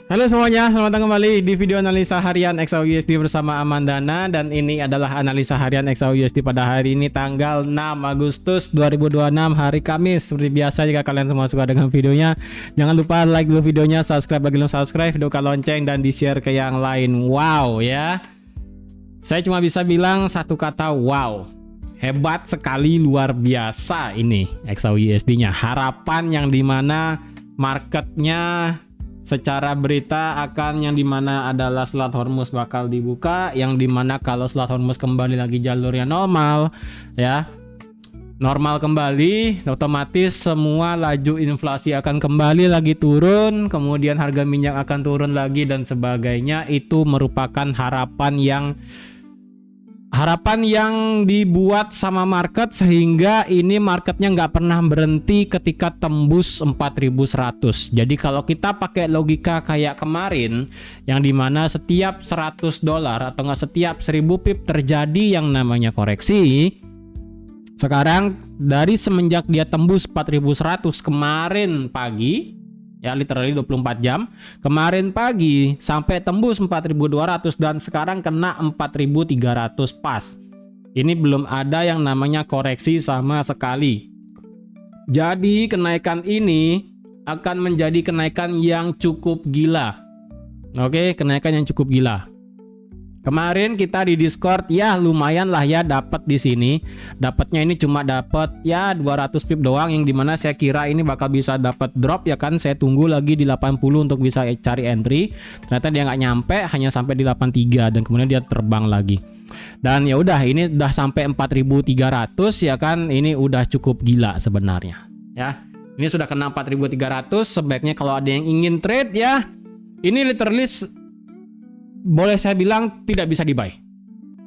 Halo semuanya, selamat datang kembali di video analisa harian XAUUSD bersama Amandana. Dan ini adalah analisa harian XAUUSD pada hari ini tanggal 6 Agustus 2026, hari Kamis. Seperti biasa, jika kalian semua suka dengan videonya, jangan lupa like dulu videonya, subscribe bagi belum subscribe, hidupkan lonceng, dan di share ke yang lain. Wow ya, saya cuma bisa bilang satu kata, wow. Hebat sekali, luar biasa ini XAUUSD nya. Harapan yang dimana marketnya secara berita akan yang dimana adalah Selat Hormuz bakal dibuka, yang dimana kalau Selat Hormuz kembali lagi jalurnya normal ya, normal kembali, otomatis semua laju inflasi akan kembali lagi turun, kemudian harga minyak akan turun lagi dan sebagainya. Itu merupakan harapan yang dibuat sama market, sehingga ini marketnya nggak pernah berhenti ketika tembus 4100. Jadi kalau kita pakai logika kayak kemarin, yang dimana setiap $100 atau nggak setiap 1000 pip terjadi yang namanya koreksi. Sekarang dari semenjak dia tembus 4100 kemarin pagi, ya literally 24 jam kemarin pagi sampai tembus 4200 dan sekarang kena 4300 pas. Ini belum ada yang namanya koreksi sama sekali. Jadi kenaikan ini akan menjadi kenaikan yang cukup gila. Oke, kenaikan yang cukup gila. Kemarin kita di Discord ya lumayan lah ya dapat di sini. Dapatnya ini cuma dapat ya 200 pip doang, yang dimana saya kira ini bakal bisa dapat drop ya kan. Saya tunggu lagi di 80 untuk bisa cari entry. Ternyata dia nggak nyampe, hanya sampai di 83 dan kemudian dia terbang lagi. Dan ya udah, ini udah sampai 4300 ya kan. Ini udah cukup gila sebenarnya ya. Ini sudah kena 4300. Sebaiknya kalau ada yang ingin trade ya, ini literally boleh saya bilang tidak bisa di buy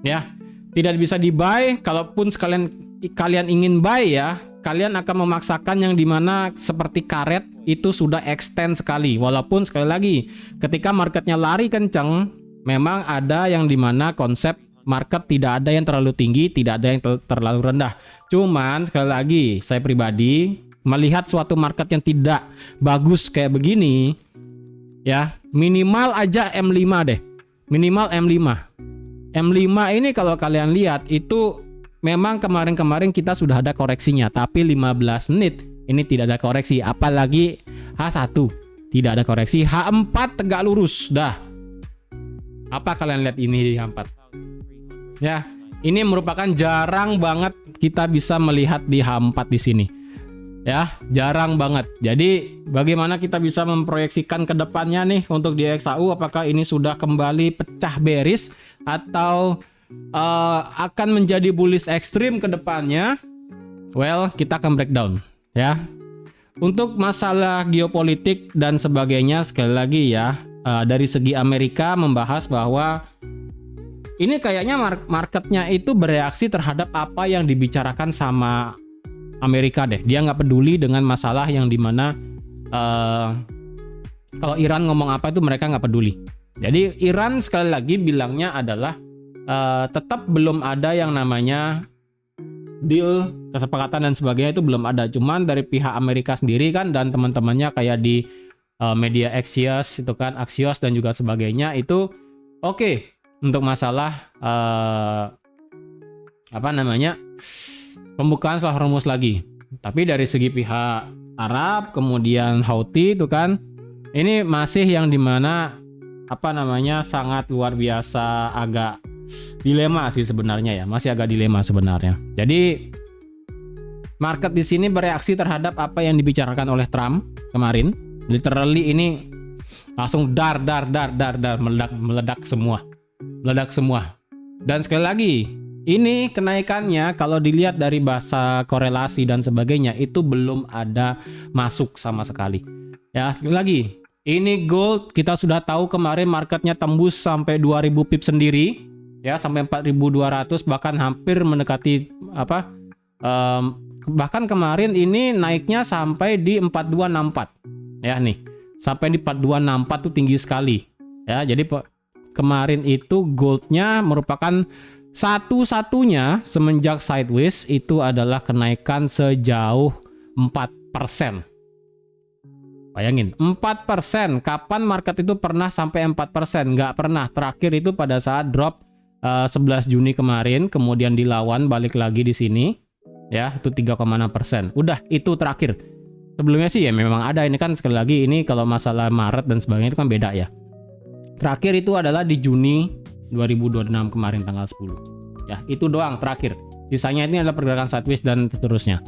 ya, tidak bisa di buy. Kalaupun kalian ingin buy ya, kalian akan memaksakan yang dimana seperti karet itu sudah extend sekali. Walaupun sekali lagi ketika marketnya lari kenceng, memang ada yang dimana konsep market tidak ada yang terlalu tinggi, tidak ada yang terlalu rendah. Cuman sekali lagi saya pribadi melihat suatu market yang tidak bagus kayak begini ya, minimal aja M5 deh. Minimal M5. M5 ini kalau kalian lihat itu memang kemarin-kemarin kita sudah ada koreksinya, tapi 15 menit ini tidak ada koreksi. Apalagi H1 tidak ada koreksi, H4 tegak lurus dah. Apa kalian lihat ini di H4? Ya, ini merupakan jarang banget kita bisa melihat di H4 di sini. Ya, jarang banget. Jadi bagaimana kita bisa memproyeksikan ke depannya nih untuk di XAU, apakah ini sudah kembali pecah bearish atau akan menjadi bullish ekstrim ke depannya? Well, kita akan breakdown ya. Untuk masalah geopolitik dan sebagainya, sekali lagi ya, dari segi Amerika membahas bahwa ini kayaknya marketnya itu bereaksi terhadap apa yang dibicarakan sama Amerika deh. Dia nggak peduli dengan masalah yang dimana kalau Iran ngomong apa itu mereka nggak peduli. Jadi Iran sekali lagi bilangnya adalah tetap belum ada yang namanya deal, kesepakatan dan sebagainya, itu belum ada. Cuman dari pihak Amerika sendiri kan dan teman-temannya kayak di media Axios itu kan, Axios dan juga sebagainya itu oke untuk masalah pembukaan Selat Hormuz lagi. Tapi dari segi pihak Arab kemudian Houthi itu kan, ini masih yang dimana sangat luar biasa, agak dilema sih sebenarnya ya, masih agak dilema sebenarnya. Jadi market di sini bereaksi terhadap apa yang dibicarakan oleh Trump kemarin. Literally ini langsung dar meledak semua. Dan sekali lagi, ini kenaikannya kalau dilihat dari bahasa korelasi dan sebagainya itu belum ada masuk sama sekali. Ya, sekali lagi, ini gold kita sudah tahu kemarin marketnya tembus sampai 2000 pip sendiri, ya sampai 4200, bahkan hampir mendekati bahkan kemarin ini naiknya sampai di 4264. Ya nih, sampai di 4264 tuh tinggi sekali. Ya, jadi kemarin itu goldnya merupakan satu-satunya semenjak sideways itu adalah kenaikan sejauh 4%. Bayangin, 4%. Kapan market itu pernah sampai 4%? Nggak pernah. Terakhir itu pada saat drop 11 Juni kemarin, kemudian dilawan balik lagi di sini. Ya, itu 3,6%. Udah, itu terakhir. Sebelumnya sih ya memang ada. Ini kan sekali lagi, ini kalau masalah Maret dan sebagainya itu kan beda ya. Terakhir itu adalah di Juni 2026 kemarin tanggal 10. Ya, itu doang terakhir. Sisanya ini adalah pergerakan sideways dan seterusnya.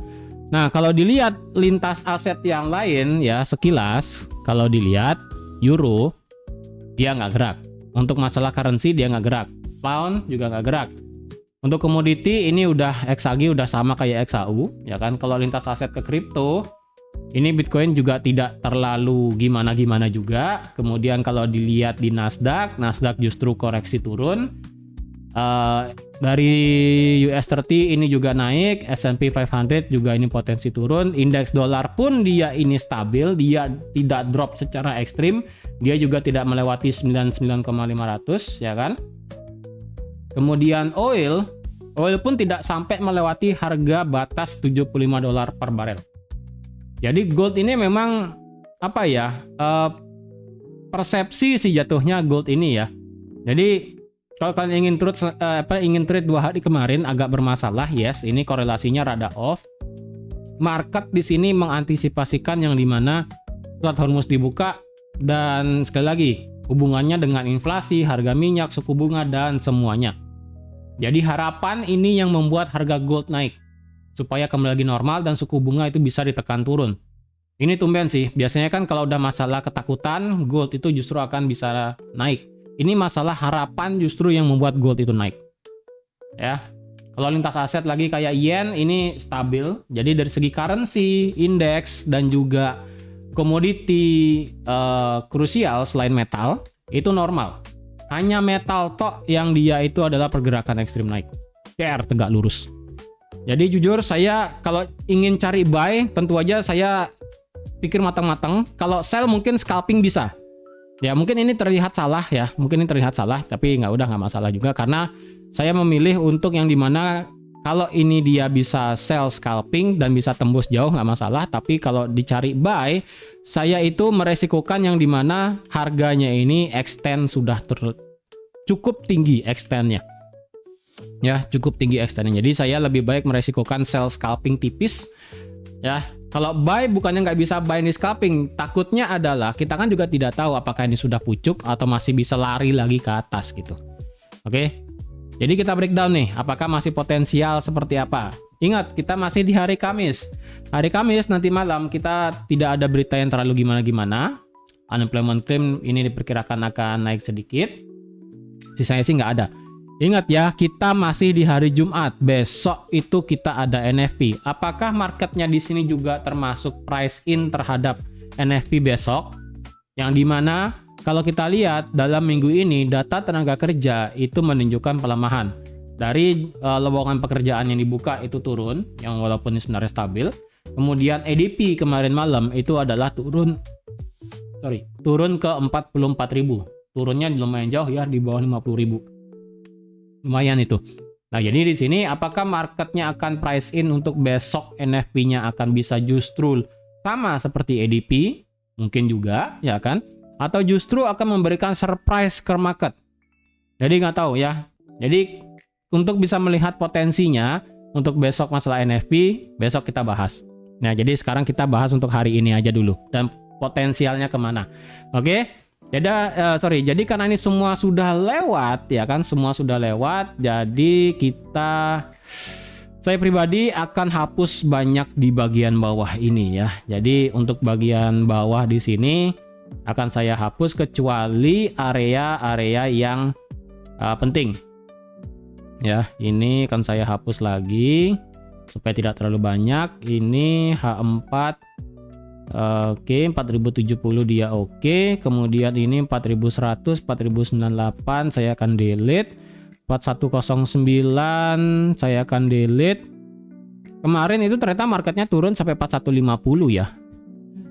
Nah, kalau dilihat lintas aset yang lain ya sekilas, kalau dilihat euro dia nggak gerak. Untuk masalah currency dia nggak gerak. Pound juga nggak gerak. Untuk komoditi ini udah XAG udah sama kayak XAU, ya kan? Kalau lintas aset ke kripto, ini Bitcoin juga tidak terlalu gimana-gimana juga. Kemudian kalau dilihat di Nasdaq justru koreksi turun. Dari US30 ini juga naik, S&P 500 juga ini potensi turun, indeks dolar pun dia ini stabil, dia tidak drop secara ekstrim, dia juga tidak melewati 99,500 ya kan. Kemudian oil pun tidak sampai melewati harga batas $75 per barel. Jadi gold ini memang apa ya, persepsi sih jatuhnya gold ini ya. Jadi kalau kalian ingin trade 2 hari kemarin agak bermasalah, yes, ini korelasinya rada off. Market di sini mengantisipasikan yang dimana Strait Hormuz dibuka dan sekali lagi hubungannya dengan inflasi, harga minyak, suku bunga dan semuanya. Jadi harapan ini yang membuat harga gold naik supaya kembali lagi normal dan suku bunga itu bisa ditekan turun. Ini tumben sih, biasanya kan kalau udah masalah ketakutan, gold itu justru akan bisa naik. Ini masalah harapan justru yang membuat gold itu naik. Ya. Kalau lintas aset lagi kayak yen ini stabil. Jadi dari segi currency, indeks dan juga komoditi krusial selain metal itu normal. Hanya metal tok yang dia itu adalah pergerakan ekstrim naik. CR tegak lurus. Jadi jujur saya kalau ingin cari buy tentu aja saya pikir matang-matang. Kalau sell mungkin scalping bisa. Ya mungkin ini terlihat salah ya, tapi nggak masalah juga karena saya memilih untuk yang dimana kalau ini dia bisa sell scalping dan bisa tembus jauh nggak masalah, tapi kalau dicari buy, saya itu meresikokan yang dimana harganya ini extend sudah cukup tinggi extendnya. Ya cukup tinggi extendnya, jadi saya lebih baik meresikokan sell scalping tipis ya. Kalau buy bukannya nggak bisa buy di scalping, takutnya adalah kita kan juga tidak tahu apakah ini sudah pucuk atau masih bisa lari lagi ke atas gitu. Oke, jadi kita breakdown nih, apakah masih potensial seperti apa. Ingat, kita masih di hari Kamis. Hari Kamis nanti malam kita tidak ada berita yang terlalu gimana-gimana. Unemployment claim ini diperkirakan akan naik sedikit. Sisanya sih nggak ada. Ingat ya, kita masih di hari Jumat. Besok itu kita ada NFP. Apakah marketnya di sini juga termasuk price in terhadap NFP besok? Yang dimana kalau kita lihat dalam minggu ini data tenaga kerja itu menunjukkan pelemahan. Dari lowongan pekerjaan yang dibuka itu turun, yang walaupun ini sebenarnya stabil. Kemudian ADP kemarin malam itu adalah turun ke 44.000. Turunnya lumayan jauh ya, di bawah 50.000. Lumayan itu. Nah, jadi di sini apakah marketnya akan price in untuk besok NFP-nya akan bisa justru sama seperti ADP? Mungkin juga, ya kan? Atau justru akan memberikan surprise ke market? Jadi nggak tahu ya. Jadi untuk bisa melihat potensinya untuk besok masalah NFP, besok kita bahas. Nah, jadi sekarang kita bahas untuk hari ini aja dulu dan potensialnya kemana. Oke? Jadi karena ini semua sudah lewat ya kan, jadi saya pribadi akan hapus banyak di bagian bawah ini ya. Jadi untuk bagian bawah di sini akan saya hapus kecuali area-area yang penting. Ya, ini akan saya hapus lagi supaya tidak terlalu banyak. Ini H4 Oke, 4070 dia oke. Kemudian ini 4100, 4098 saya akan delete. 4109 saya akan delete. Kemarin itu ternyata marketnya turun sampai 4150 ya.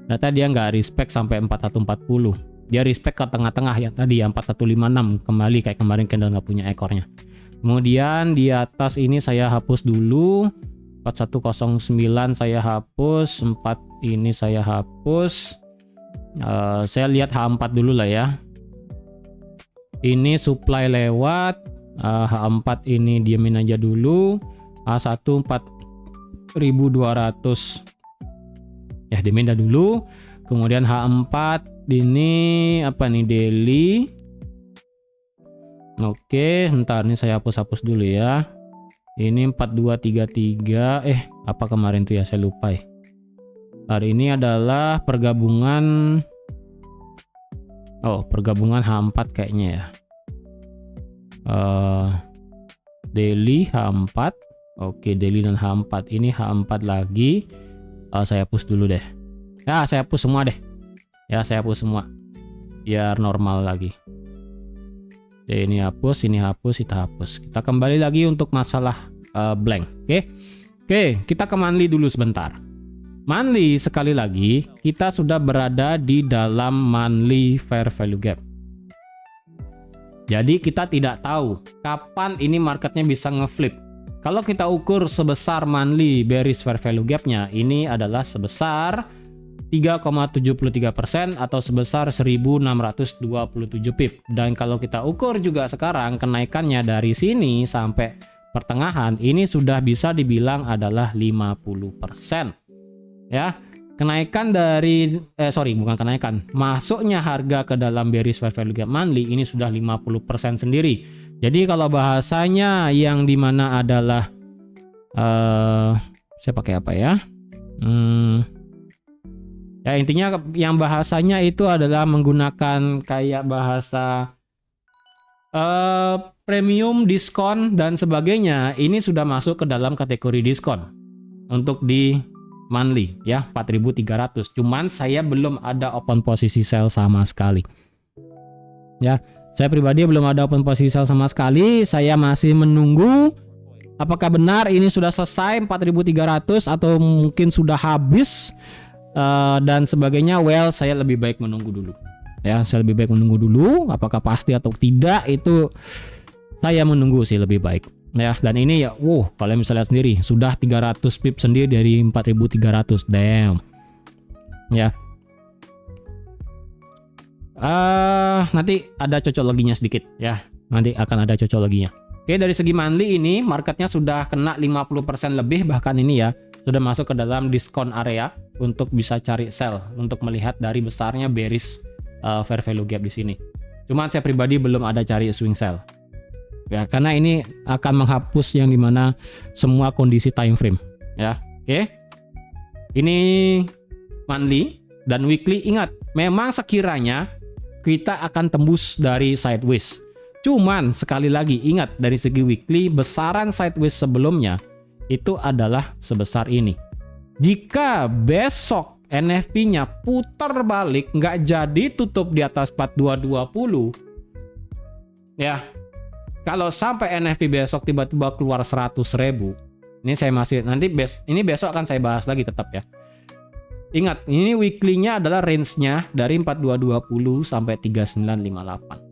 Ternyata dia nggak respect sampai 4140. Dia respect ke tengah-tengah ya tadi ya, 4156 kembali kayak kemarin candle nggak punya ekornya. Kemudian di atas ini saya hapus dulu. 4109 saya hapus, 4 ini saya hapus. Saya lihat H4 dulu lah ya. Ini supply lewat, H4 ini diamin aja dulu. H1 4.200 ya, diamin dah dulu. Kemudian H4 ini apa nih, daily. Oke, ntar ini saya hapus dulu ya. Ini 4233. Apa kemarin tuh ya, saya lupa ya. Hari ini adalah pergabungan. Pergabungan H4 kayaknya ya. Daily H4. Oke, daily dan H4. Ini H4 lagi. Saya hapus dulu deh. Ya, saya hapus semua deh. Ya, saya hapus semua. Biar normal lagi. Oke, ini hapus, kita hapus. Kita kembali lagi untuk masalah blank. Oke, kita ke monthly dulu sebentar. Monthly, sekali lagi kita sudah berada di dalam monthly fair value gap. Jadi kita tidak tahu kapan ini marketnya bisa ngeflip. Kalau kita ukur sebesar monthly bearish fair value gapnya, ini adalah sebesar 3,73% atau sebesar 1627 pip. Dan kalau kita ukur juga sekarang kenaikannya dari sini sampai pertengahan, ini sudah bisa dibilang adalah 50%. Ya, kenaikan dari bukan kenaikan, masuknya harga ke dalam bearish fair value gap monthly ini sudah 50% sendiri. Jadi kalau bahasanya yang dimana adalah saya pakai apa ya? Ya, intinya yang bahasanya itu adalah menggunakan kayak bahasa premium, diskon dan sebagainya. Ini sudah masuk ke dalam kategori diskon untuk di monthly ya, 4.300. Cuman saya belum ada open posisi sell sama sekali. Ya, saya pribadi belum ada open posisi sell sama sekali. Saya masih menunggu apakah benar ini sudah selesai 4.300 atau mungkin sudah habis. Dan sebagainya. Well, saya lebih baik menunggu dulu ya, saya lebih baik menunggu dulu. Apakah pasti atau tidak, itu saya menunggu sih lebih baik ya. Dan ini ya, kalian bisa lihat sendiri sudah 300 pip sendiri dari 4.300. Damn ya. Nanti ada cocokologinya sedikit ya, nanti akan ada cocokologinya. Oke, dari segi monthly ini marketnya sudah kena 50% lebih, bahkan ini ya sudah masuk ke dalam diskon area untuk bisa cari sell, untuk melihat dari besarnya bearish fair value gap di sini. Cuman saya pribadi belum ada cari swing sell. Ya, karena ini akan menghapus yang dimana semua kondisi time frame. Ya, oke. Ini monthly dan weekly. Ingat, memang sekiranya kita akan tembus dari sideways. Cuman sekali lagi ingat, dari segi weekly besaran sideways sebelumnya itu adalah sebesar ini. Jika besok NFP-nya putar balik, nggak jadi tutup di atas 4220 ya, kalau sampai NFP besok tiba-tiba keluar 100.000, ini saya masih nanti ini besok akan saya bahas lagi tetap ya. Ingat, ini weekly-nya adalah range-nya dari 4220 sampai 3958.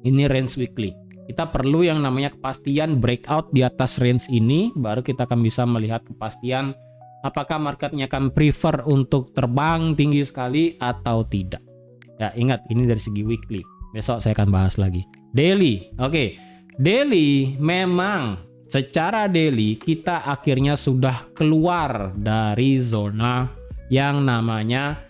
Ini range weekly. Kita perlu yang namanya kepastian breakout di atas range ini, baru kita akan bisa melihat kepastian apakah marketnya akan prefer untuk terbang tinggi sekali atau tidak. Ya, ingat ini dari segi weekly. Besok saya akan bahas lagi. Daily. Oke. Daily memang secara daily kita akhirnya sudah keluar dari zona yang namanya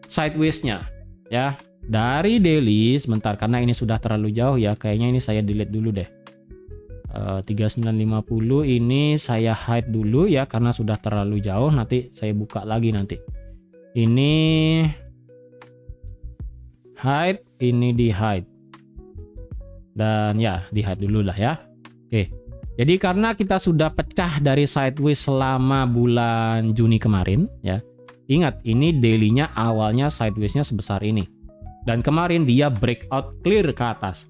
sideways-nya ya. Dari daily sebentar, karena ini sudah terlalu jauh ya, kayaknya ini saya delete dulu deh. 3950 ini saya hide dulu ya, karena sudah terlalu jauh. Nanti saya buka lagi nanti. Ini hide, ini di hide. Dan ya, di hide dulu lah ya. Oke. Jadi karena kita sudah pecah dari sideways selama bulan Juni kemarin ya. Ingat, ini daily-nya awalnya sideways-nya sebesar ini. Dan kemarin dia breakout clear ke atas.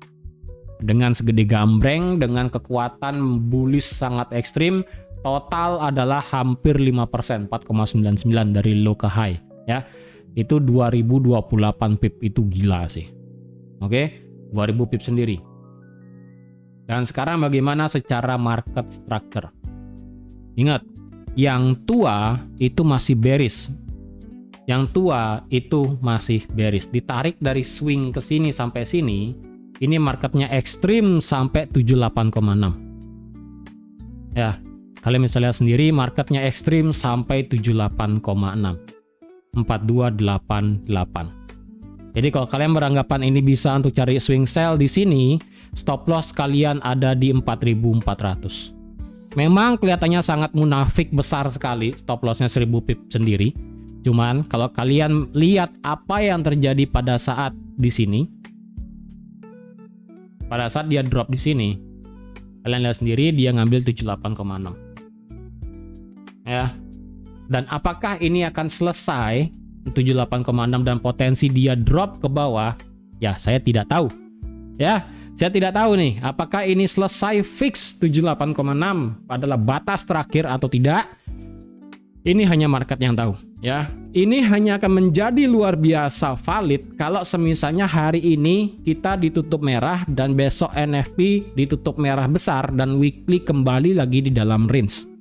Dengan segede gambreng, dengan kekuatan bullish sangat ekstrim, total adalah hampir 5%, 4,99 dari low ke high ya. Itu 2028 pip, itu gila sih. Oke, 2000 pip sendiri. Dan sekarang bagaimana secara market structure? Ingat, yang tua itu masih bearish. Yang tua itu masih bearish. Ditarik dari swing ke sini sampai sini, ini marketnya ekstrim sampai 78,6. Ya, kalian bisa lihat sendiri marketnya ekstrim sampai 78,6. 4288. Jadi kalau kalian beranggapan ini bisa untuk cari swing sell di sini, stop loss kalian ada di 4400. Memang kelihatannya sangat munafik besar sekali, stop lossnya 1000 pip sendiri. Cuman kalau kalian lihat apa yang terjadi pada saat di sini, pada saat dia drop di sini, kalian lihat sendiri dia ngambil 78,6. Ya. Dan apakah ini akan selesai 78,6 dan potensi dia drop ke bawah? Ya, saya tidak tahu. Ya, saya tidak tahu nih, apakah ini selesai fix 78,6 adalah batas terakhir atau tidak? Ini hanya market yang tahu, ya. Ini hanya akan menjadi luar biasa valid kalau semisalnya hari ini kita ditutup merah dan besok NFP ditutup merah besar dan weekly kembali lagi di dalam range.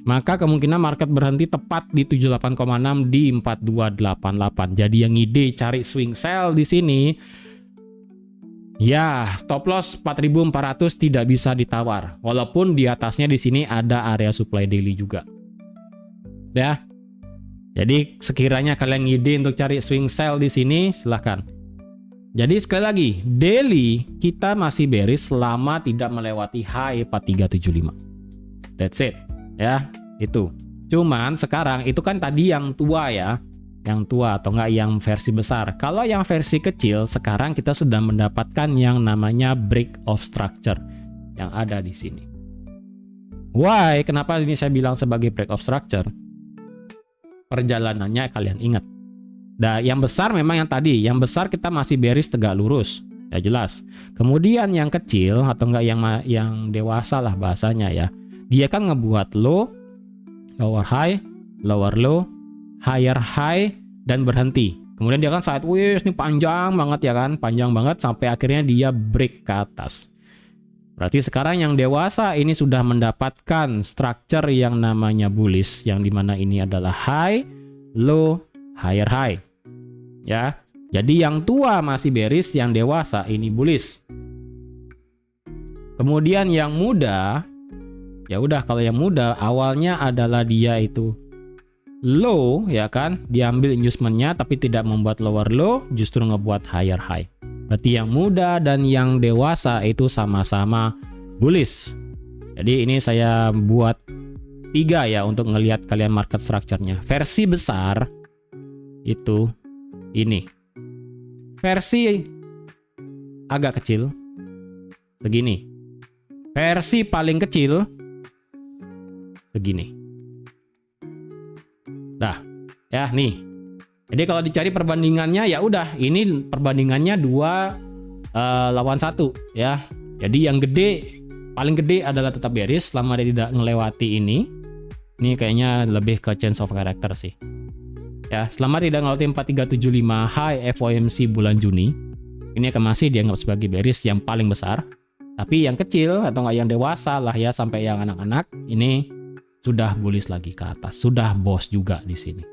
Maka kemungkinan market berhenti tepat di 78,6 di 4288. Jadi yang ide cari swing sell di sini, ya, stop loss 4400 tidak bisa ditawar. Walaupun di atasnya di sini ada area supply daily juga. Ya. Jadi sekiranya kalian ngide untuk cari swing sell di sini, silahkan. Jadi sekali lagi, daily kita masih bearish selama tidak melewati high 4375. That's it. Ya, itu. Cuman sekarang itu kan tadi yang tua ya. Yang tua atau enggak yang versi besar. Kalau yang versi kecil, sekarang kita sudah mendapatkan yang namanya break of structure yang ada di sini. Why? Kenapa ini saya bilang sebagai break of structure? Perjalanannya kalian ingat. Nah, yang besar memang yang tadi. Yang besar kita masih bearish tegak lurus. Ya jelas. Kemudian yang kecil atau enggak yang dewasa lah bahasanya ya. Dia kan ngebuat low, lower high, lower low, higher high, dan berhenti. Kemudian dia kan sideways, ini panjang banget ya kan, panjang banget sampai akhirnya dia break ke atas. Berarti sekarang yang dewasa ini sudah mendapatkan structure yang namanya bullish, yang dimana ini adalah high, low, higher high. Ya, jadi yang tua masih bearish, yang dewasa ini bullish. Kemudian yang muda, ya udah kalau yang muda awalnya adalah dia itu low ya kan, diambil inducementnya tapi tidak membuat lower low, justru ngebuat higher high. Berarti yang muda dan yang dewasa itu sama-sama bullish. Jadi ini saya buat 3 ya untuk ngelihat kalian market structure-nya. Versi besar itu ini. Versi agak kecil segini. Versi paling kecil begini. Nah, ya nih. Jadi kalau dicari perbandingannya ya udah, ini perbandingannya 2 lawan 1 ya. Jadi yang gede, paling gede adalah tetap bearish selama dia tidak melewati ini. Ini kayaknya lebih ke change of character sih. Ya, selama tidak melewati 4375 high FOMC bulan Juni, ini akan masih dianggap sebagai bearish yang paling besar. Tapi yang kecil atau nggak yang dewasa lah ya sampai yang anak-anak ini sudah bullish lagi ke atas, sudah boss juga di sini.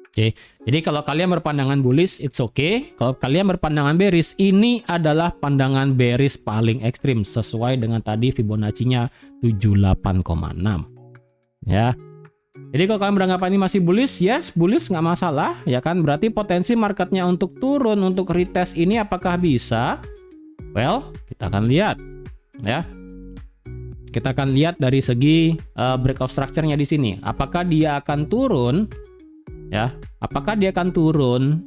Oke, jadi kalau kalian berpandangan bullish, it's okay. Kalau kalian berpandangan bearish, ini adalah pandangan bearish paling ekstrim sesuai dengan tadi Fibonacci-nya 78,6. Ya. Jadi kalau kalian beranggapan ini masih bullish, yes, bullish nggak masalah, ya kan? Berarti potensi marketnya untuk turun, untuk retest ini apakah bisa? Well, kita akan lihat, ya. Kita akan lihat dari segi break of structure-nya di sini. Apakah dia akan turun? Ya, apakah dia akan turun?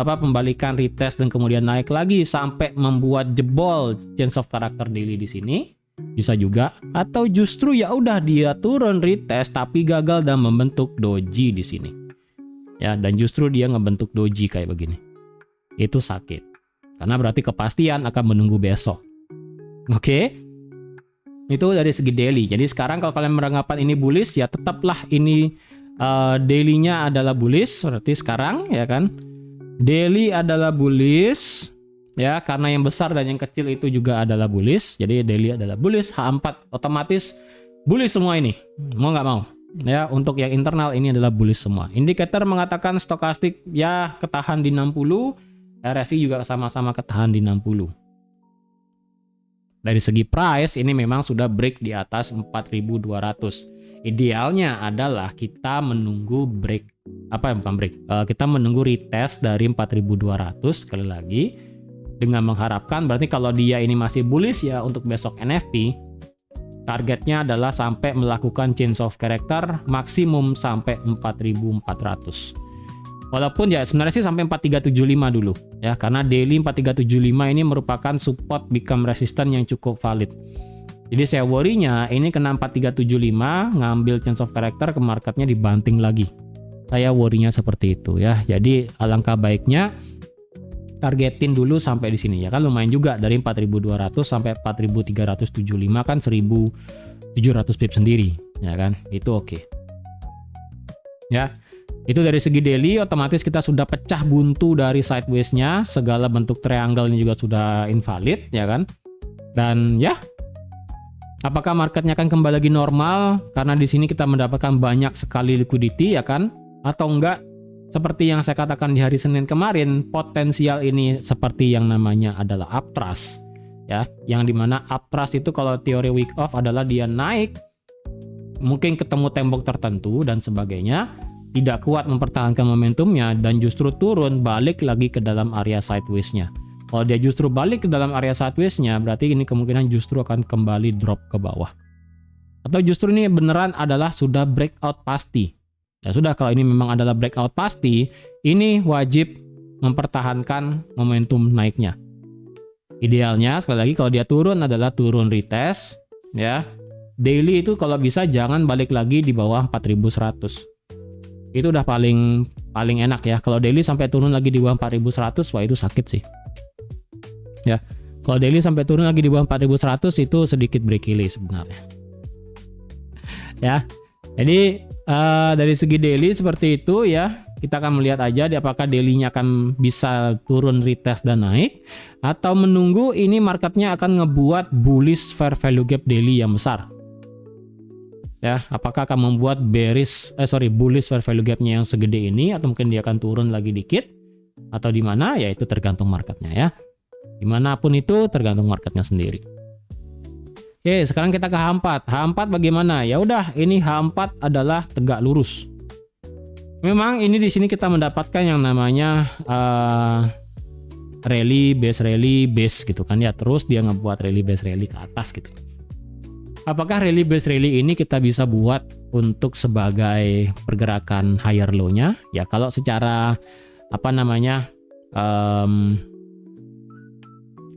Pembalikan retest dan kemudian naik lagi sampai membuat jebol change of character daily di sini? Bisa juga. Atau justru ya udah dia turun retest tapi gagal dan membentuk doji di sini. Ya, dan justru dia ngebentuk doji kayak begini. Itu sakit. Karena berarti kepastian akan menunggu besok. Oke? Itu dari segi daily. Jadi sekarang kalau kalian beranggapan ini bullish, ya tetaplah ini daily-nya adalah bullish. Berarti sekarang ya kan, daily adalah bullish ya, karena yang besar dan yang kecil itu juga adalah bullish. Jadi daily adalah bullish, H4 otomatis bullish semua ini. Mau nggak mau. Ya, untuk yang internal ini adalah bullish semua. Indikator mengatakan stokastik ya ketahan di 60, RSI juga sama-sama ketahan di 60. Dari segi price ini memang sudah break di atas 4.200. Idealnya adalah kita menunggu kita menunggu retest dari 4.200 sekali lagi, dengan mengharapkan berarti kalau dia ini masih bullish ya untuk besok NFP, targetnya adalah sampai melakukan change of character maksimum sampai 4.400. Walaupun ya sebenarnya sih sampai 4375 dulu ya, karena daily 4375 ini merupakan support become resistance yang cukup valid. Jadi saya worry-nya ini kena 4375 ngambil change of character ke marketnya dibanting lagi. Saya worry-nya seperti itu ya. Jadi alangkah baiknya targetin dulu sampai di sini ya kan, lumayan juga dari 4.200 sampai 4.375 kan 1.700 pip sendiri ya kan, itu oke. Ya. Itu dari segi daily, otomatis kita sudah pecah buntu dari sideways-nya, segala bentuk triangle ini juga sudah invalid ya kan. Dan ya, apakah marketnya akan kembali lagi normal karena di sini kita mendapatkan banyak sekali liquidity ya kan, atau enggak? Seperti yang saya katakan di hari Senin kemarin, potensial ini seperti yang namanya adalah uptrust ya, yang dimana uptrust itu kalau teori week off adalah dia naik, mungkin ketemu tembok tertentu dan sebagainya, tidak kuat mempertahankan momentumnya dan justru turun balik lagi ke dalam area sideways-nya. Kalau dia justru balik ke dalam area sideways-nya, berarti ini kemungkinan justru akan kembali drop ke bawah. Atau justru ini beneran adalah sudah breakout pasti. Ya sudah, kalau ini memang adalah breakout pasti, ini wajib mempertahankan momentum naiknya. Idealnya sekali lagi kalau dia turun adalah turun retest ya. Daily itu kalau bisa jangan balik lagi di bawah 4.100. Itu udah paling enak ya. Kalau daily sampai turun lagi di bawah 4.100, wah itu sakit sih. Ya. Kalau daily sampai turun lagi di bawah 4.100 itu sedikit breakily sebenarnya. Ya. Jadi dari segi daily seperti itu ya. Kita akan melihat aja apakah daily-nya akan bisa turun retest dan naik, atau menunggu ini marketnya akan ngebuat bullish fair value gap daily yang besar. Ya, apakah akan membuat bullish fair value gap-nya yang segede ini, atau mungkin dia akan turun lagi dikit, atau di mana ya itu tergantung marketnya ya. Dimanapun itu tergantung marketnya sendiri. Oke, sekarang kita ke H4. H4 bagaimana? Ya udah, ini H4 adalah tegak lurus. Memang ini di sini kita mendapatkan yang namanya rally base gitu kan ya. Terus dia ngebuat rally base rally ke atas gitu. Apakah rally base rally ini kita bisa buat untuk sebagai pergerakan higher low-nya? Ya kalau secara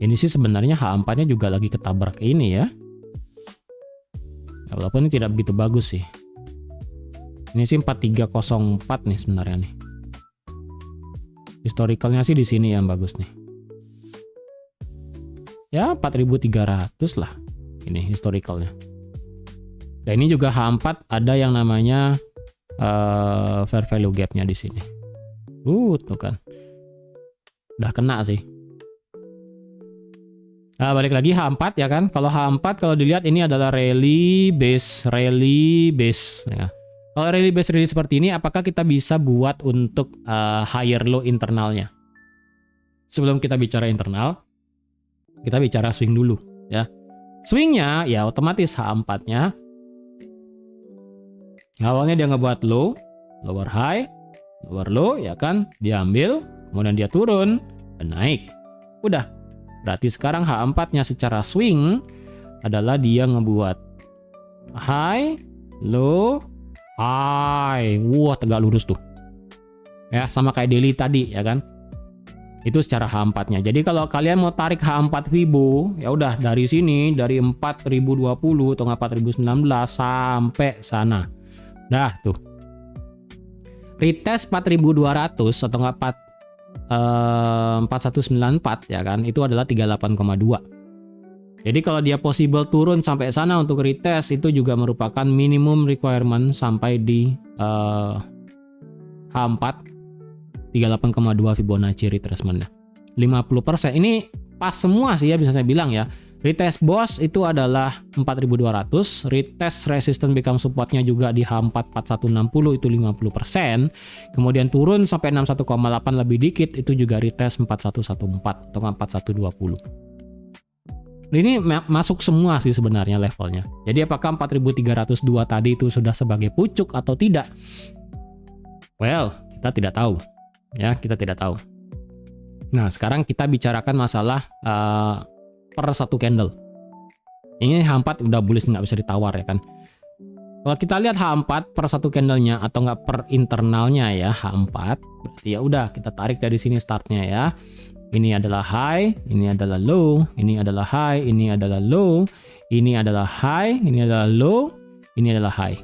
ini sih sebenarnya H4-nya juga lagi ketabrak ini ya. Walaupun ini tidak begitu bagus sih. Ini sih 4304 nih sebenarnya nih. Historicalnya sih di sini yang bagus nih. Ya 4.300 lah. Ini historicalnya. Dan ini juga H4 ada yang namanya fair value gap-nya di sini. Tuh kan. Udah kena sih. Nah, balik lagi H4 ya kan. Kalau H4 kalau dilihat ini adalah rally base ya. Kalau rally base rally seperti ini, apakah kita bisa buat untuk higher low internalnya? Sebelum kita bicara internal, kita bicara swing dulu ya. Swingnya ya otomatis H4-nya awalnya dia ngebuat low, lower high, lower low ya kan, dia ambil, kemudian dia turun dan naik. Udah. Berarti sekarang H4-nya secara swing adalah dia ngebuat high, low, high. Wah, tegak lurus tuh. Ya, sama kayak daily tadi ya kan. Itu secara H4-nya. Jadi kalau kalian mau tarik H4 Fibo, ya udah dari sini dari 4020 atau 4019 sampai sana. Dah tuh. Retest 4200 atau enggak 4194 ya kan, itu adalah 38,2. Jadi kalau dia possible turun sampai sana untuk retest, itu juga merupakan minimum requirement sampai di H4 38,2 Fibonacci retracement-nya. 50%. Ini pas semua sih ya bisa saya bilang ya. Retest bos itu adalah 4200, retest resistance become supportnya juga di H4 4160 itu 50%, kemudian turun sampai 61,8 lebih dikit itu juga retest 4114 atau 4120. Ini masuk semua sih sebenarnya levelnya. Jadi apakah 4302 tadi itu sudah sebagai pucuk atau tidak? Well, kita tidak tahu. Ya, kita tidak tahu. Nah, sekarang kita bicarakan masalah per satu candle. Ini H4 udah bullish, nggak bisa ditawar ya kan. Kalau kita lihat H4 per satu candlenya atau nggak per internalnya ya H4, berarti ya udah kita tarik dari sini startnya ya. Ini adalah high, ini adalah low, ini adalah high, ini adalah low, ini adalah high, ini adalah low, ini adalah high.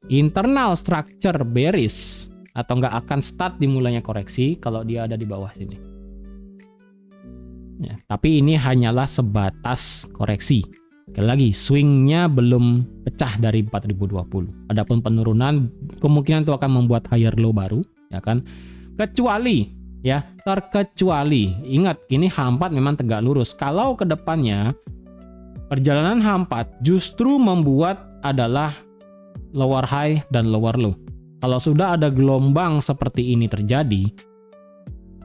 Internal structure bearish atau nggak akan start dimulainya koreksi kalau dia ada di bawah sini. Ya, tapi ini hanyalah sebatas koreksi. Sekali lagi, swingnya belum pecah dari 4020. Adapun penurunan kemungkinan itu akan membuat higher low baru, ya kan? Kecuali, ya, terkecuali. Ingat, ini H4 memang tegak lurus. Kalau ke depannya perjalanan H4 justru membuat adalah lower high dan lower low. Kalau sudah ada gelombang seperti ini terjadi,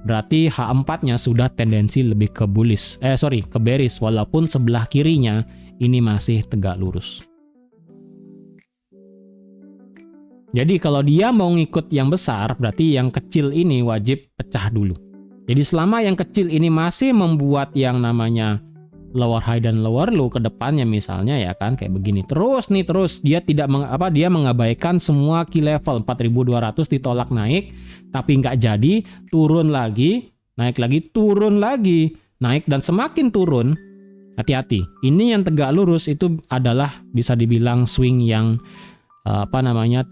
berarti H4-nya sudah tendensi lebih ke bullish. Ke bearish walaupun sebelah kirinya ini masih tegak lurus. Jadi kalau dia mau ngikut yang besar, berarti yang kecil ini wajib pecah dulu. Jadi selama yang kecil ini masih membuat yang namanya lower high dan lower low ke depannya misalnya ya kan kayak begini. Terus dia tidak dia mengabaikan semua key level 4200 ditolak naik tapi nggak jadi, turun lagi, naik lagi, turun lagi, naik dan semakin turun. Hati-hati. Ini yang tegak lurus itu adalah bisa dibilang swing yang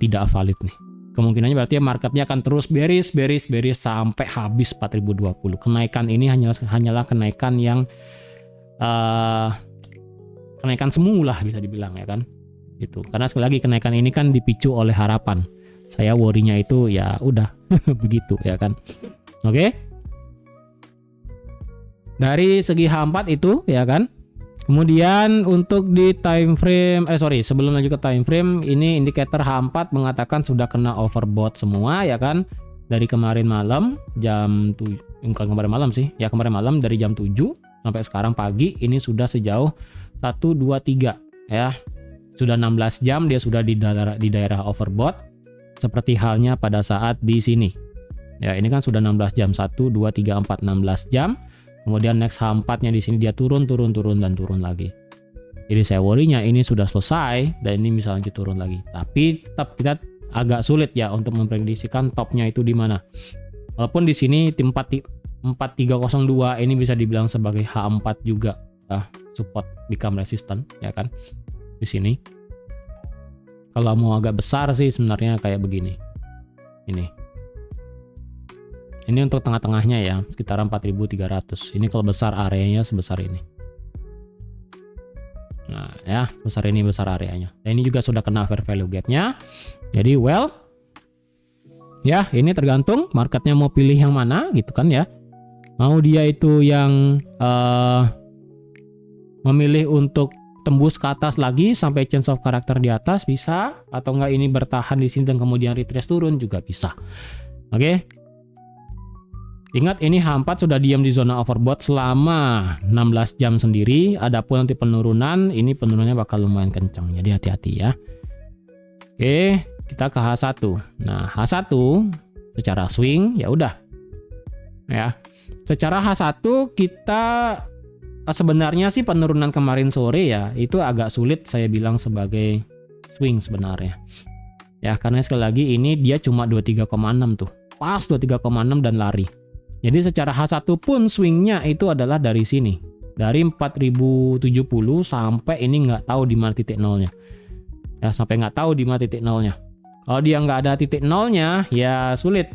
tidak valid nih. Kemungkinannya berarti marketnya akan terus bearish sampai habis 4020. Kenaikan ini hanyalah kenaikan yang kenaikan semu lah bisa dibilang ya kan. Gitu. Karena sekali lagi kenaikan ini kan dipicu oleh harapan. Saya worry-nya itu ya udah begitu ya kan. Oke. Dari segi H4 itu ya kan. Kemudian untuk di time frame sebelum lanjut ke time frame, ini indikator H4 mengatakan sudah kena overbought semua ya kan. Dari kemarin malam kemarin malam dari jam 7 sampai sekarang pagi ini sudah sejauh 1 2 3 ya. Sudah 16 jam dia sudah di daerah overbought. Seperti halnya pada saat di sini. Ya, ini kan sudah 16 jam. 1 2 3 4 16 jam. Kemudian next H4-nya di sini dia turun dan turun lagi. Jadi saya worry-nya ini sudah selesai dan ini misalnya turun lagi. Tapi tetap kita agak sulit ya untuk memprediksikan topnya itu di mana. Walaupun di sini tim 4302 ini bisa dibilang sebagai H4 juga support become resistant ya kan. Di sini. Kalau mau agak besar sih sebenarnya kayak begini. Ini untuk tengah-tengahnya ya, sekitar 4300. Ini kalau besar areanya sebesar ini. Nah ya, besar areanya. Dan ini juga sudah kena fair value gap-nya. Jadi ya ini tergantung marketnya mau pilih yang mana gitu kan ya. Mau dia itu yang memilih untuk tembus ke atas lagi sampai change of character di atas bisa, atau enggak ini bertahan di sini dan kemudian retrace turun juga bisa. Oke. Ingat ini H4 sudah diam di zona overbought selama 16 jam sendiri. Adapun nanti penurunannya bakal lumayan kencang. Jadi hati-hati ya. Oke, kita ke H1. Nah, H1 secara swing ya udah. Ya. Secara H1 kita sebenarnya sih penurunan kemarin sore ya itu agak sulit saya bilang sebagai swing sebenarnya. Ya karena sekali lagi ini dia cuma 23,6 tuh. Pas 23,6 dan lari. Jadi secara H1 pun swingnya itu adalah dari sini. Dari 4070 sampai ini nggak tahu di mana titik nolnya. Ya sampai nggak tahu di mana titik nolnya. Kalau dia nggak ada titik nolnya ya sulit.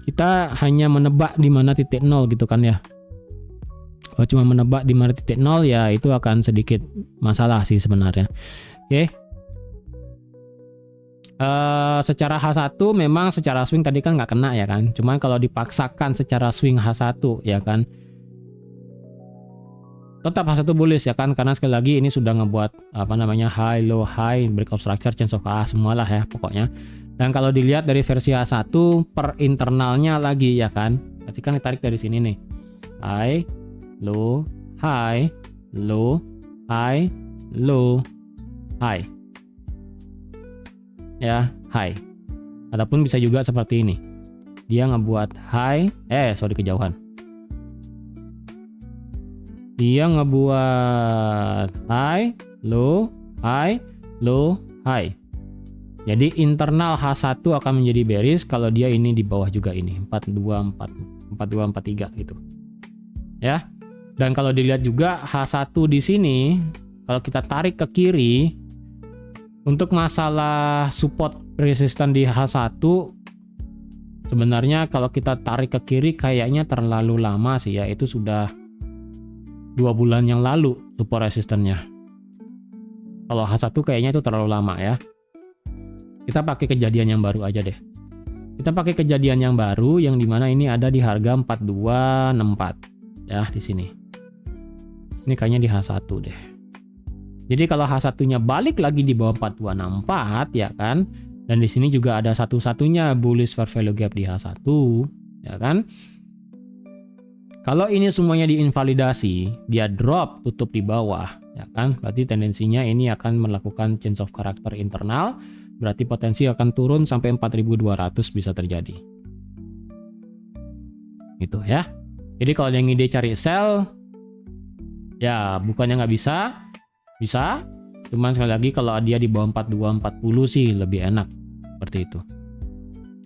Kita hanya menebak di mana titik nol gitu kan ya. Kalau cuma menebak di mana titik nol ya itu akan sedikit masalah sih sebenarnya. Oke. Secara H1 memang secara swing tadi kan nggak kena ya kan. Cuman kalau dipaksakan secara swing H1 ya kan. tetap H1 bullish ya kan, karena sekali lagi ini sudah ngebuat apa namanya high low high, breakout structure, change of semualah ya pokoknya. Dan kalau dilihat dari versi H1 per internalnya lagi ya kan, berarti kan ditarik dari sini nih, high low high low high low high ya, high. Adapun bisa juga seperti ini, dia ngebuat high, kejauhan. Dia ngebuat high, low, high. Jadi internal H1 akan menjadi bearish kalau dia ini di bawah juga ini 4243 gitu. Ya. Dan kalau dilihat juga H1 di sini kalau kita tarik ke kiri untuk masalah support resisten di H1 sebenarnya kalau kita tarik ke kiri kayaknya terlalu lama sih ya, itu sudah 2 bulan yang lalu support resistennya. Kalau H1 kayaknya itu terlalu lama ya. Kita pakai kejadian yang baru aja deh. Kita pakai kejadian yang baru yang dimana ini ada di harga 4264 ya di sini. Ini kayaknya di H1 deh. Jadi kalau H1-nya balik lagi di bawah 4264 ya kan. Dan di sini juga ada satu-satunya bullish fair value gap di H1 ya kan. Kalau ini semuanya diinvalidasi, dia drop tutup di bawah, ya kan? Berarti tendensinya ini akan melakukan change of character internal, berarti potensi akan turun sampai 4200 bisa terjadi. Gitu ya. Jadi kalau yang ide cari sell, ya bukannya nggak bisa, bisa. Cuman sekali lagi kalau dia di bawah 4240 sih lebih enak, seperti itu.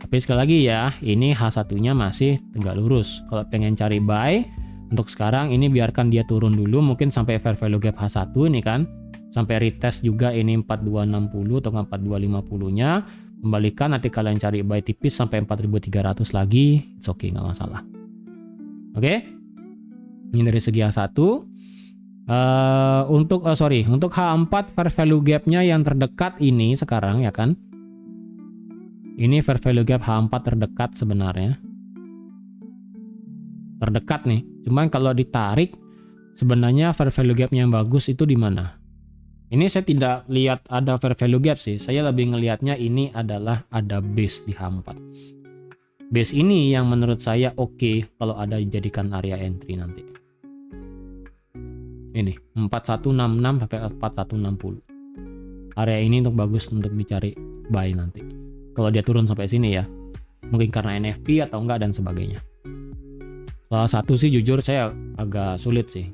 Tapi sekali lagi ya, ini H1-nya masih tegak lurus. Kalau pengen cari buy, untuk sekarang ini biarkan dia turun dulu, mungkin sampai fair value gap H1 ini kan. Sampai retest juga ini 4260 atau 4250-nya. Kembalikan, nanti kalian cari buy tipis sampai 4300 lagi. It's okay, nggak masalah. Oke? Ini dari segi H1. Untuk H4 fair value gap-nya yang terdekat ini sekarang ya kan. Ini fair value gap H4 terdekat sebenarnya. Terdekat nih. Cuman kalau ditarik sebenarnya fair value gap yang bagus itu di mana? Ini saya tidak lihat ada fair value gap sih. Saya lebih ngelihatnya ini adalah ada base di H4. Base ini yang menurut saya oke kalau ada dijadikan area entry nanti. Ini 4166 sampai 4160. Area ini untuk bagus untuk dicari buy nanti. Kalau dia turun sampai sini ya, mungkin karena NFP atau enggak dan sebagainya. Salah satu sih jujur saya agak sulit sih.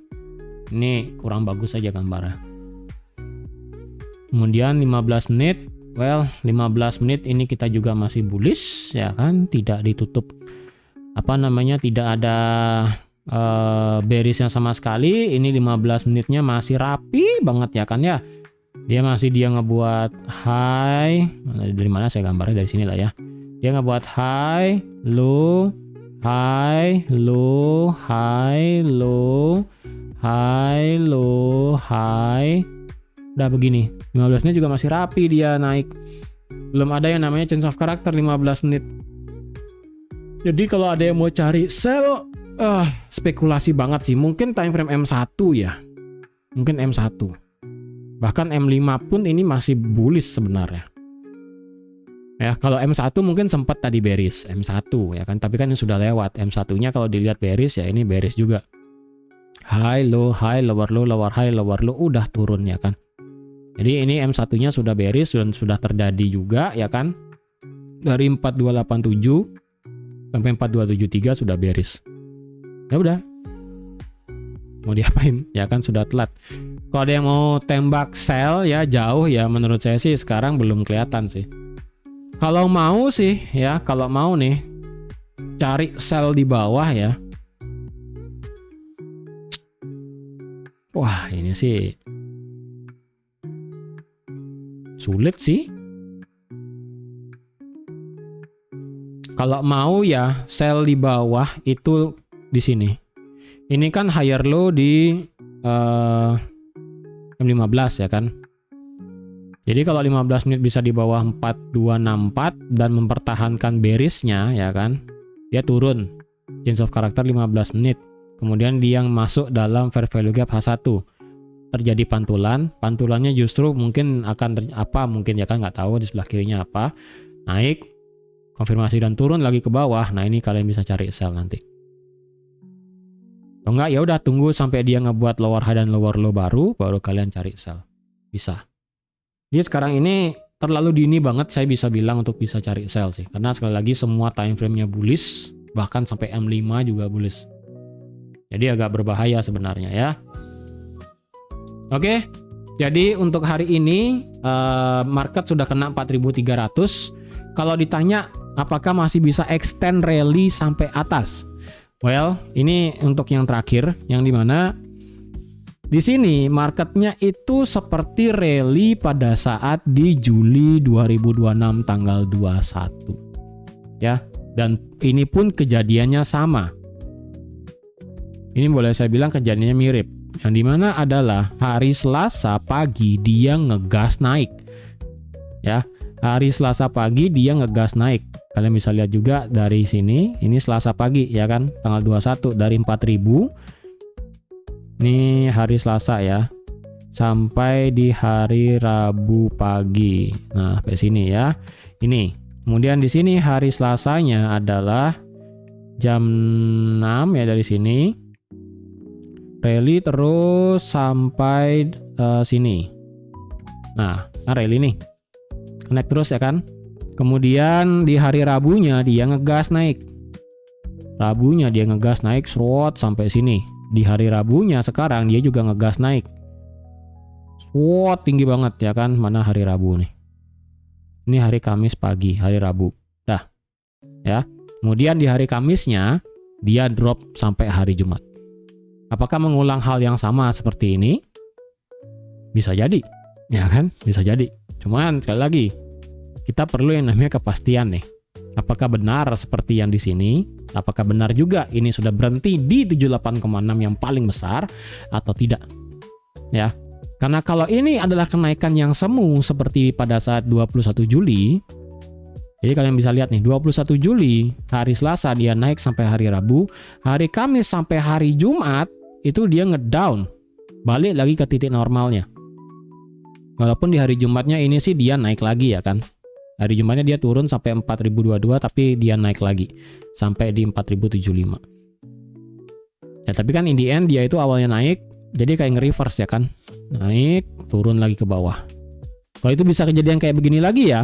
Ini kurang bagus saja gambarnya. Kemudian 15 menit, 15 menit ini kita juga masih bullish ya kan, tidak ditutup tidak ada bearishnya sama sekali. Ini 15 menitnya masih rapi banget ya kan ya. Dia ngebuat high, dari mana saya gambarnya, dari sini lah ya. Dia ngebuat high, low, high, low, high, low, high, low, high. Udah begini, 15 menit juga masih rapi dia naik. Belum ada yang namanya change of character 15 menit. Jadi kalau ada yang mau cari sell, spekulasi banget sih. Mungkin time frame M1 ya. Mungkin M1. Bahkan M5 pun ini masih bullish sebenarnya. Ya, kalau M1 mungkin sempat tadi bearish M1 ya kan, tapi kan ini sudah lewat. M1-nya kalau dilihat bearish ya, ini bearish juga. High, low, lower low, udah turun ya kan. Jadi ini M1-nya sudah bearish dan sudah terjadi juga ya kan. Dari 4287 sampai 4273 sudah bearish. Ya udah. Mau diapain? Ya kan sudah telat. Kalau ada yang mau tembak sell ya jauh ya, menurut saya sih sekarang belum kelihatan sih. Kalau mau sih ya, kalau mau nih cari sell di bawah ya. Wah, ini sih sulit sih. Kalau mau ya sell di bawah itu di sini. Ini kan higher low di M15 ya kan. Jadi kalau 15 menit bisa di bawah 4264 dan mempertahankan bearishnya ya kan, dia turun change of character 15 menit. kemudian dia yang masuk dalam fair value gap H1. Terjadi pantulannya justru mungkin akan mungkin ya kan, nggak tahu di sebelah kirinya apa, naik, konfirmasi dan turun lagi ke bawah. Nah ini kalian bisa cari sell nanti. Kalau nggak ya udah tunggu sampai dia ngebuat lower high dan lower low baru kalian cari sell. Bisa. Dia sekarang ini terlalu dini banget saya bisa bilang untuk bisa cari sell sih, karena sekali lagi semua time frame-nya bullish, bahkan sampai M5 juga bullish. Jadi agak berbahaya sebenarnya ya. Oke, jadi untuk hari ini market sudah kena 4.300. Kalau ditanya apakah masih bisa extend rally sampai atas? Well, ini untuk yang terakhir, yang dimana di sini marketnya itu seperti rally pada saat di Juli 2026 tanggal 21. Ya, dan ini pun kejadiannya sama. Ini boleh saya bilang kejadiannya mirip. Yang dimana adalah hari Selasa pagi dia ngegas naik. Ya, hari Selasa pagi dia ngegas naik. Kalian bisa lihat juga dari sini, ini Selasa pagi ya kan, tanggal 21 dari 4.000. Ini hari Selasa ya. Sampai di hari Rabu pagi. Nah, sampai sini ya. Ini. Kemudian di sini hari Selasanya adalah jam 6 ya dari sini. Rally terus sampai sini. Nah, rally nih. Naik terus ya kan? Kemudian di hari Rabunya dia ngegas naik. Rabunya dia ngegas naik serot sampai sini. Di hari Rabunya sekarang dia juga ngegas naik. Serot tinggi banget ya kan? Mana hari Rabu nih? Ini hari Kamis pagi, hari Rabu. Dah. Ya. Kemudian di hari Kamisnya dia drop sampai hari Jumat. Apakah mengulang hal yang sama seperti ini? Bisa jadi. Ya kan? Bisa jadi. Cuman sekali lagi kita perlu yang namanya kepastian nih. Apakah benar seperti yang di sini? Apakah benar juga ini sudah berhenti di 78,6 yang paling besar atau tidak? Ya. Karena kalau ini adalah kenaikan yang semu seperti pada saat 21 Juli. Jadi kalian bisa lihat nih, 21 Juli hari Selasa dia naik sampai hari Rabu, hari Kamis sampai hari Jumat itu dia ngedown. Balik lagi ke titik normalnya. Walaupun di hari Jumatnya ini sih dia naik lagi ya kan. Hari Jumatnya dia turun sampai 4.022 tapi dia naik lagi sampai di 4.075. Ya tapi kan in the end dia itu awalnya naik, jadi kayak nge-reverse ya kan. Naik, turun lagi ke bawah. Kalau itu bisa kejadian kayak begini lagi ya.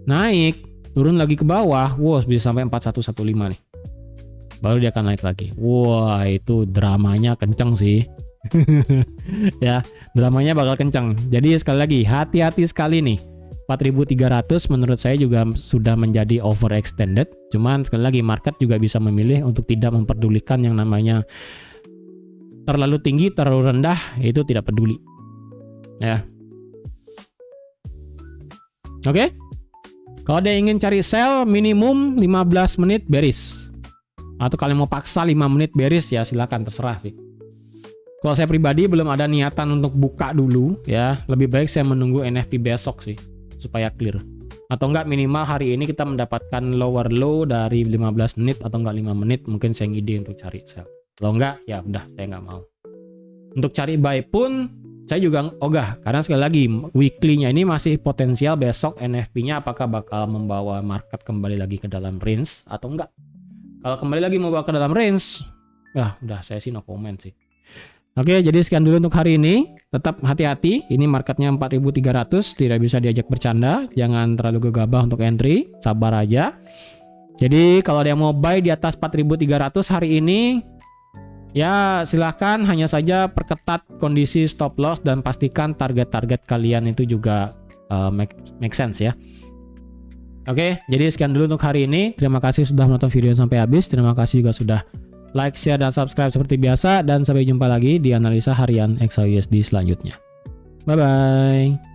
Naik, turun lagi ke bawah. Wow, bisa sampai 4115 nih. Baru dia akan naik lagi. Wah, itu dramanya kenceng sih. Ya, dramanya bakal kenceng. Jadi sekali lagi hati-hati sekali nih. 4.300 menurut saya juga sudah menjadi overextended. Cuman sekali lagi market juga bisa memilih untuk tidak memperdulikan yang namanya terlalu tinggi, terlalu rendah, itu tidak peduli. Ya. Oke. Kalau dia ingin cari sell minimum 15 menit bearish. Atau kalian mau paksa 5 menit bearish ya silakan, terserah sih. Kalau saya pribadi belum ada niatan untuk buka dulu ya, lebih baik saya menunggu NFP besok sih supaya clear. Atau enggak minimal hari ini kita mendapatkan lower low dari 15 menit atau enggak 5 menit, mungkin saya ngide untuk cari sell. Kalau enggak ya udah saya enggak mau. Untuk cari buy pun saya juga ogah, karena sekali lagi weekly-nya ini masih potensial besok NFP-nya apakah bakal membawa market kembali lagi ke dalam range atau enggak. Kalau kembali lagi membawa ke dalam range, ya udah saya sih no comment sih. Oke, jadi sekian dulu untuk hari ini. Tetap hati-hati, ini marketnya 4.300, tidak bisa diajak bercanda. Jangan terlalu gegabah untuk entry, sabar aja. Jadi kalau ada yang mau buy di atas 4.300 hari ini, ya silahkan, hanya saja perketat kondisi stop loss dan pastikan target-target kalian itu juga make sense ya. Oke, jadi sekian dulu untuk hari ini. Terima kasih sudah menonton video sampai habis. Terima kasih juga sudah like, share, dan subscribe seperti biasa. Dan sampai jumpa lagi di analisa harian XAUSD selanjutnya. Bye-bye.